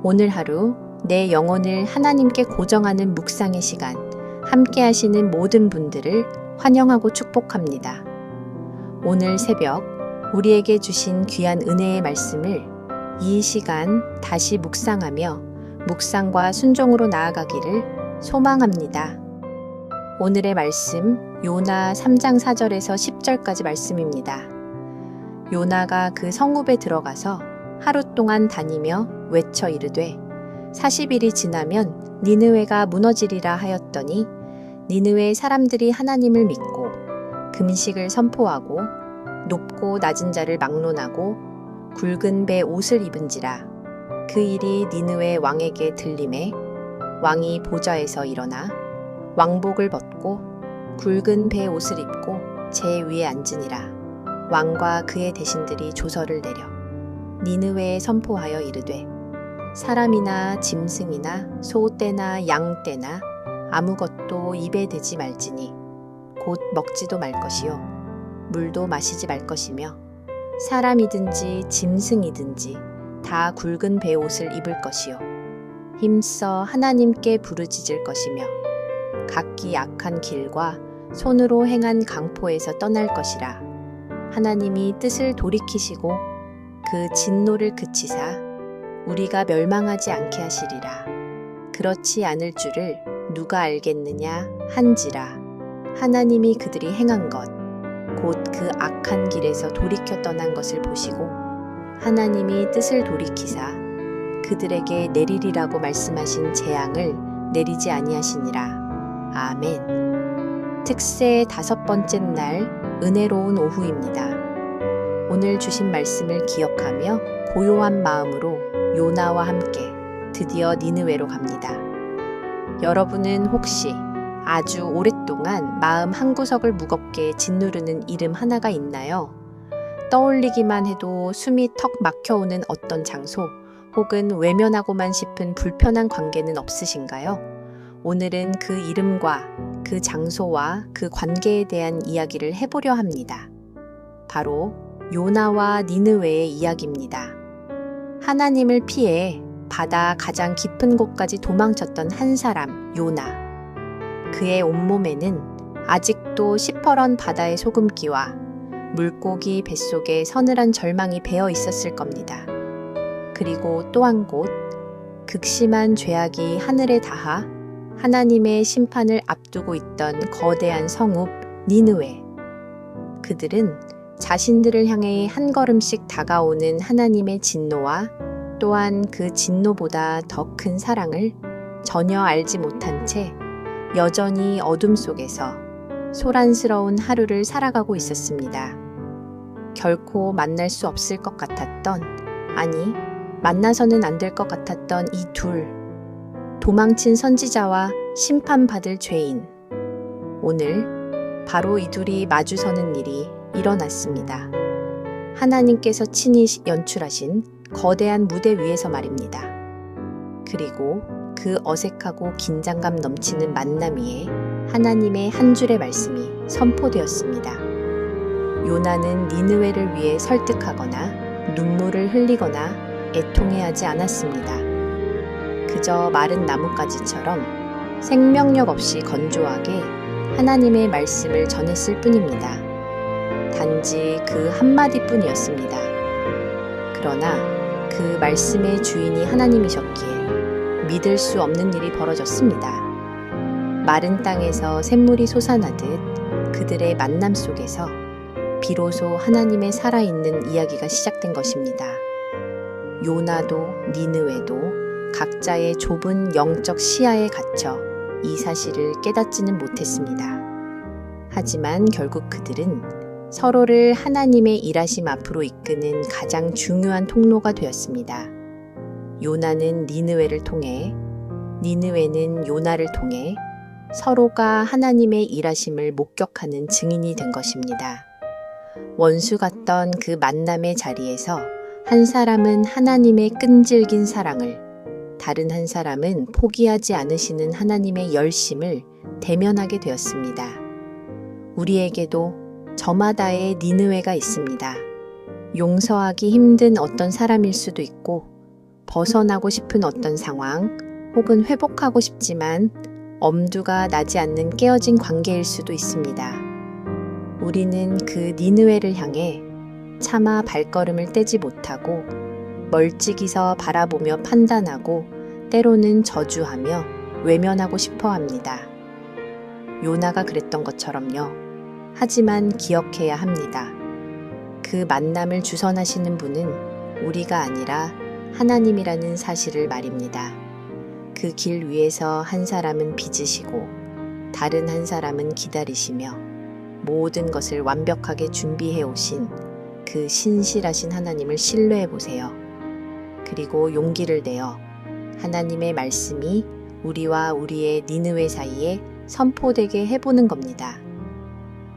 오늘 하루 내 영혼을 하나님께 고정하는 묵상의 시간, 함께 하시는 모든 분들을 환영하고 축복합니다. 오늘 새벽 우리에게 주신 귀한 은혜의 말씀을 이 시간 다시 묵상하며 묵상과 순종으로 나아가기를 소망합니다. 오늘의 말씀 요나 3장 4절에서 10절까지 말씀입니다. 요나가 그 성읍에 들어가서 하루 동안 다니며 외쳐 이르되 40일이 지나면 니느웨가 무너지리라 하였더니 니느웨 사람들이 하나님을 믿고 금식을 선포하고 높고 낮은 자를 막론하고 굵은 배 옷을 입은지라. 그 일이 니느웨 왕에게 들림에 왕이 보좌에서 일어나 왕복을 벗고 굵은 배 옷을 입고 제 위에 앉으니라. 왕과 그의 대신들이 조서를 내려 니느웨에 선포하여 이르되 사람이나 짐승이나 소떼나 양떼나 아무것도 입에 대지 말지니 곧 먹지도 말 것이요 물도 마시지 말 것이며 사람이든지 짐승이든지 다 굵은 배 옷을 입을 것이요 힘써 하나님께 부르짖을 것이며 각기 악한 길과 손으로 행한 강포에서 떠날 것이라. 하나님이 뜻을 돌이키시고 그 진노를 그치사 우리가 멸망하지 않게 하시리라. 그렇지 않을 줄을 누가 알겠느냐 한지라. 하나님이 그들이 행한 것 곧 그 악한 길에서 돌이켜 떠난 것을 보시고 하나님이 뜻을 돌이키사 그들에게 내리리라고 말씀하신 재앙을 내리지 아니하시니라. 아멘. 특세 5번째 날 은혜로운 오후입니다. 오늘 주신 말씀을 기억하며 고요한 마음으로 요나와 함께 드디어 니느웨로 갑니다. 여러분은 혹시 아주 오랫동안 마음 한구석을 무겁게 짓누르는 이름 하나가 있나요? 떠올리기만 해도 숨이 턱 막혀오는 어떤 장소 혹은 외면하고만 싶은 불편한 관계는 없으신가요? 오늘은 그 이름과 그 장소와 그 관계에 대한 이야기를 해보려 합니다. 바로 요나와 니느웨의 이야기입니다. 하나님을 피해 바다 가장 깊은 곳까지 도망쳤던 한 사람, 요나. 그의 온몸에는 아직도 시퍼런 바다의 소금기와 물고기 뱃속에 서늘한 절망이 배어 있었을 겁니다. 그리고 또 한 곳, 극심한 죄악이 하늘에 닿아 하나님의 심판을 앞두고 있던 거대한 성읍 니느웨. 그들은 자신들을 향해 한 걸음씩 다가오는 하나님의 진노와 또한 그 진노보다 더 큰 사랑을 전혀 알지 못한 채 여전히 어둠 속에서 소란스러운 하루를 살아가고 있었습니다. 결코 만날 수 없을 것 같았던, 아니 만나서는 안 될 것 같았던 이 둘, 도망친 선지자와 심판받을 죄인. 오늘 바로 이 둘이 마주서는 일이 일어났습니다. 하나님께서 친히 연출하신 거대한 무대 위에서 말입니다. 그리고 그 어색하고 긴장감 넘치는 만남 위에 하나님의 한 줄의 말씀이 선포되었습니다. 요나는 니느웨를 위해 설득하거나 눈물을 흘리거나 애통해하지 않았습니다. 그저 마른 나뭇가지처럼 생명력 없이 건조하게 하나님의 말씀을 전했을 뿐입니다. 단지 그 한마디뿐이었습니다. 그러나 그 말씀의 주인이 하나님이셨기에 믿을 수 없는 일이 벌어졌습니다. 마른 땅에서 샘물이 솟아나듯 그들의 만남 속에서 비로소 하나님의 살아있는 이야기가 시작된 것입니다. 요나도 니느웨도 각자의 좁은 영적 시야에 갇혀 이 사실을 깨닫지는 못했습니다. 하지만 결국 그들은 서로를 하나님의 일하심 앞으로 이끄는 가장 중요한 통로가 되었습니다. 요나는 니느웨를 통해, 니느웨는 요나를 통해 서로가 하나님의 일하심을 목격하는 증인이 된 것입니다. 원수 같던 그 만남의 자리에서 한 사람은 하나님의 끈질긴 사랑을, 다른 한 사람은 포기하지 않으시는 하나님의 열심을 대면하게 되었습니다. 우리에게도 저마다의 니느웨가 있습니다. 용서하기 힘든 어떤 사람일 수도 있고 벗어나고 싶은 어떤 상황, 혹은 회복하고 싶지만 엄두가 나지 않는 깨어진 관계일 수도 있습니다. 우리는 그 니느웨를 향해 차마 발걸음을 떼지 못하고 멀찍이서 바라보며 판단하고 때로는 저주하며 외면하고 싶어 합니다. 요나가 그랬던 것처럼요. 하지만 기억해야 합니다. 그 만남을 주선하시는 분은 우리가 아니라 하나님이라는 사실을 말입니다. 그 길 위에서 한 사람은 빚으시고 다른 한 사람은 기다리시며 모든 것을 완벽하게 준비해 오신 그 신실하신 하나님을 신뢰해 보세요. 그리고 용기를 내어 하나님의 말씀이 우리와 우리의 니느웨 사이에 선포되게 해보는 겁니다.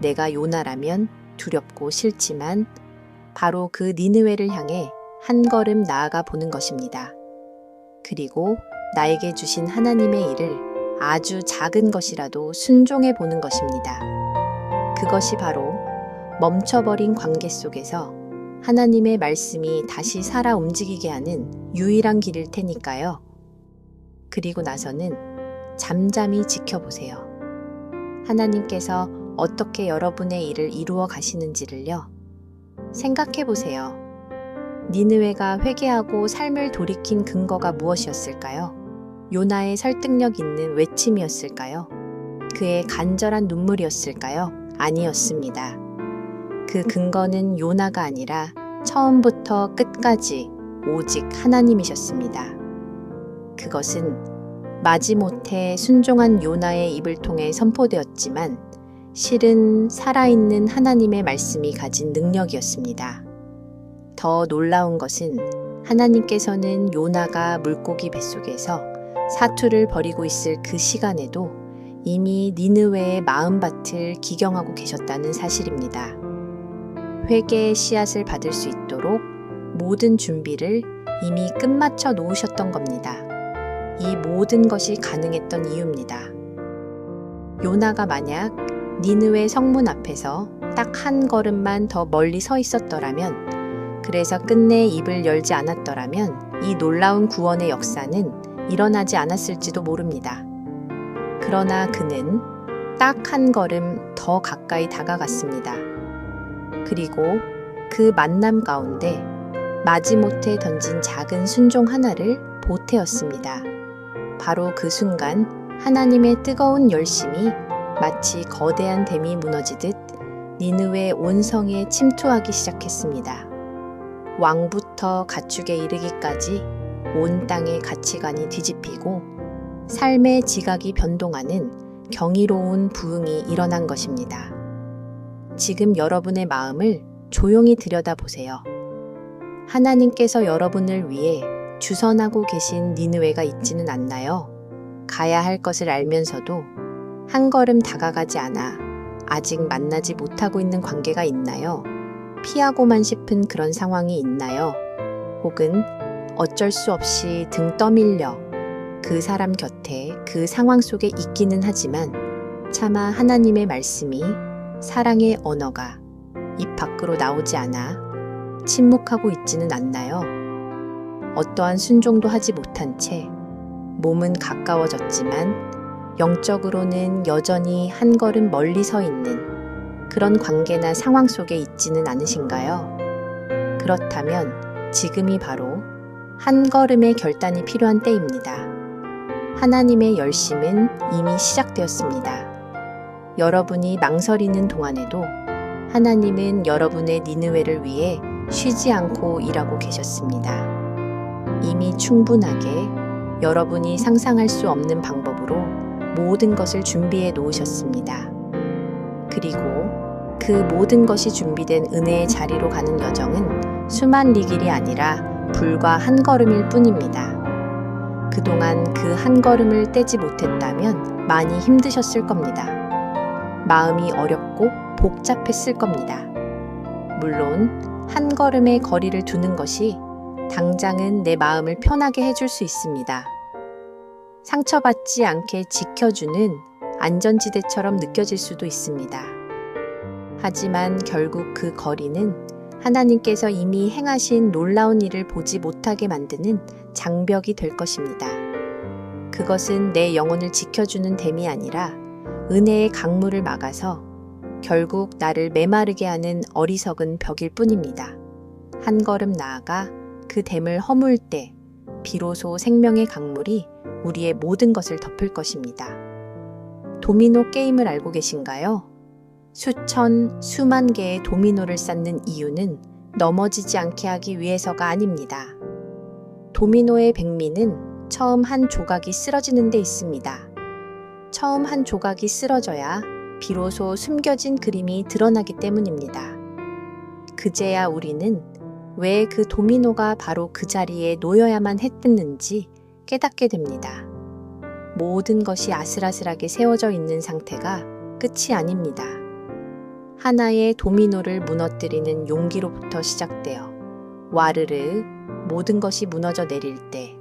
내가 요나라면 두렵고 싫지만 바로 그 니느웨를 향해 한 걸음 나아가 보는 것입니다. 그리고 나에게 주신 하나님의 일을 아주 작은 것이라도 순종해 보는 것입니다. 그것이 바로 멈춰버린 관계 속에서 하나님의 말씀이 다시 살아 움직이게 하는 유일한 길일 테니까요. 그리고 나서는 잠잠히 지켜보세요. 하나님께서 어떻게 여러분의 일을 이루어 가시는지를요. 생각해 보세요. 니느웨가 회개하고 삶을 돌이킨 근거가 무엇이었을까요? 요나의 설득력 있는 외침이었을까요? 그의 간절한 눈물이었을까요? 아니었습니다. 그 근거는 요나가 아니라 처음부터 끝까지 오직 하나님이셨습니다. 그것은 마지못해 순종한 요나의 입을 통해 선포되었지만 실은 살아있는 하나님의 말씀이 가진 능력이었습니다. 더 놀라운 것은 하나님께서는 요나가 물고기 뱃속에서 사투를 벌이고 있을 그 시간에도 이미 니느웨의 마음밭을 기경하고 계셨다는 사실입니다. 회개의 씨앗을 받을 수 있도록 모든 준비를 이미 끝마쳐 놓으셨던 겁니다. 이 모든 것이 가능했던 이유입니다. 요나가 만약 니느웨 성문 앞에서 딱 한 걸음만 더 멀리 서 있었더라면, 그래서 끝내 입을 열지 않았더라면 이 놀라운 구원의 역사는 일어나지 않았을지도 모릅니다. 그러나 그는 딱 한 걸음 더 가까이 다가갔습니다. 그리고 그 만남 가운데 마지못해 던진 작은 순종 하나를 보태었습니다. 바로 그 순간 하나님의 뜨거운 열심이 마치 거대한 댐이 무너지듯 니느웨 온 성에 침투하기 시작했습니다. 왕부터 가축에 이르기까지 온 땅의 가치관이 뒤집히고 삶의 지각이 변동하는 경이로운 부흥이 일어난 것입니다. 지금 여러분의 마음을 조용히 들여다보세요. 하나님께서 여러분을 위해 주선하고 계신 니느웨가 있지는 않나요? 가야 할 것을 알면서도 한 걸음 다가가지 않아 아직 만나지 못하고 있는 관계가 있나요? 피하고만 싶은 그런 상황이 있나요? 혹은 어쩔 수 없이 등 떠밀려 그 사람 곁에 그 상황 속에 있기는 하지만 차마 하나님의 말씀이 사랑의 언어가 입 밖으로 나오지 않아 침묵하고 있지는 않나요? 어떠한 순종도 하지 못한 채 몸은 가까워졌지만 영적으로는 여전히 한 걸음 멀리 서 있는 그런 관계나 상황 속에 있지는 않으신가요? 그렇다면 지금이 바로 한 걸음의 결단이 필요한 때입니다. 하나님의 열심은 이미 시작되었습니다. 여러분이 망설이는 동안에도 하나님은 여러분의 니느웨를 위해 쉬지 않고 일하고 계셨습니다. 이미 충분하게 여러분이 상상할 수 없는 방법으로 모든 것을 준비해 놓으셨습니다. 그리고 그 모든 것이 준비된 은혜의 자리로 가는 여정은 수만 리길이 아니라 불과 한 걸음일 뿐입니다. 그동안 그 한 걸음을 떼지 못했다면 많이 힘드셨을 겁니다. 마음이 어렵고 복잡했을 겁니다. 물론 한 걸음의 거리를 두는 것이 당장은 내 마음을 편하게 해줄 수 있습니다. 상처받지 않게 지켜주는 안전지대처럼 느껴질 수도 있습니다. 하지만 결국 그 거리는 하나님께서 이미 행하신 놀라운 일을 보지 못하게 만드는 장벽이 될 것입니다. 그것은 내 영혼을 지켜주는 댐이 아니라 은혜의 강물을 막아서 결국 나를 메마르게 하는 어리석은 벽일 뿐입니다. 한 걸음 나아가 그 댐을 허물 때 비로소 생명의 강물이 우리의 모든 것을 덮을 것입니다. 도미노 게임을 알고 계신가요? 수천, 수만 개의 도미노를 쌓는 이유는 넘어지지 않게 하기 위해서가 아닙니다. 도미노의 백미는 처음 한 조각이 쓰러지는 데 있습니다. 처음 한 조각이 쓰러져야 비로소 숨겨진 그림이 드러나기 때문입니다. 그제야 우리는 왜 그 도미노가 바로 그 자리에 놓여야만 했는지 깨닫게 됩니다. 모든 것이 아슬아슬하게 세워져 있는 상태가 끝이 아닙니다. 하나의 도미노를 무너뜨리는 용기로부터 시작되어 와르르 모든 것이 무너져 내릴 때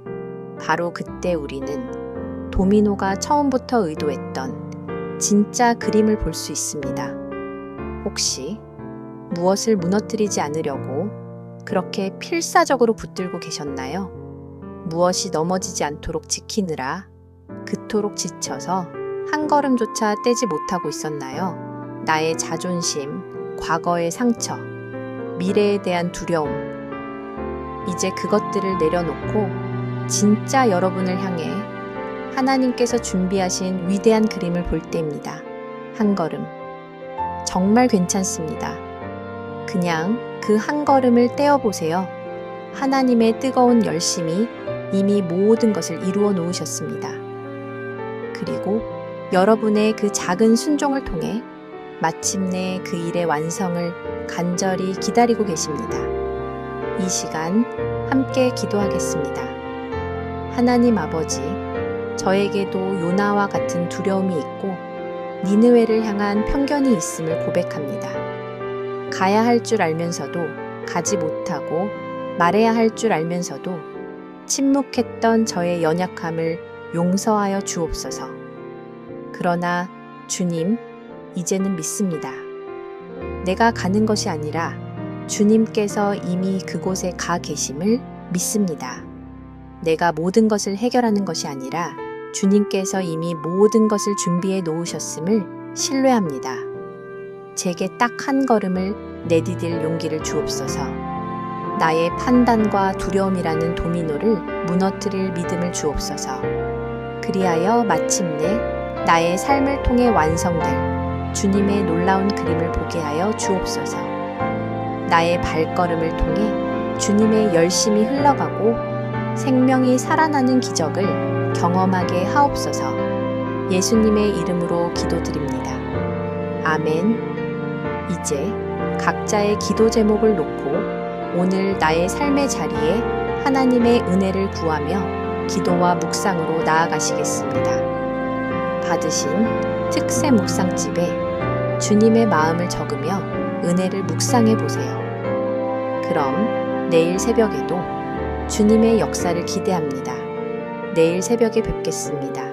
바로 그때 우리는 도미노가 처음부터 의도했던 진짜 그림을 볼 수 있습니다. 혹시 무엇을 무너뜨리지 않으려고 그렇게 필사적으로 붙들고 계셨나요? 무엇이 넘어지지 않도록 지키느라 그토록 지쳐서 한 걸음조차 떼지 못하고 있었나요? 나의 자존심, 과거의 상처, 미래에 대한 두려움. 이제 그것들을 내려놓고 진짜 여러분을 향해 하나님께서 준비하신 위대한 그림을 볼 때입니다. 한 걸음. 정말 괜찮습니다. 그냥 그 한 걸음을 떼어보세요. 하나님의 뜨거운 열심이 이미 모든 것을 이루어 놓으셨습니다. 그리고 여러분의 그 작은 순종을 통해 마침내 그 일의 완성을 간절히 기다리고 계십니다. 이 시간 함께 기도하겠습니다. 하나님 아버지, 저에게도 요나와 같은 두려움이 있고 니느웨를 향한 편견이 있음을 고백합니다. 가야 할 줄 알면서도 가지 못하고 말해야 할 줄 알면서도 침묵했던 저의 연약함을 용서하여 주옵소서. 그러나 주님, 이제는 믿습니다. 내가 가는 것이 아니라 주님께서 이미 그곳에 가 계심을 믿습니다. 내가 모든 것을 해결하는 것이 아니라 주님께서 이미 모든 것을 준비해 놓으셨음을 신뢰합니다. 제게 딱 한 걸음을 내디딜 용기를 주옵소서. 나의 판단과 두려움이라는 도미노를 무너뜨릴 믿음을 주옵소서. 그리하여 마침내 나의 삶을 통해 완성될 주님의 놀라운 그림을 보게 하여 주옵소서. 나의 발걸음을 통해 주님의 열심이 흘러가고 생명이 살아나는 기적을 경험하게 하옵소서. 예수님의 이름으로 기도드립니다. 아멘. 이제 각자의 기도 제목을 놓고 오늘 나의 삶의 자리에 하나님의 은혜를 구하며 기도와 묵상으로 나아가시겠습니다. 받으신 특세 묵상집에 주님의 마음을 적으며 은혜를 묵상해 보세요. 그럼 내일 새벽에도 주님의 역사를 기대합니다. 내일 새벽에 뵙겠습니다.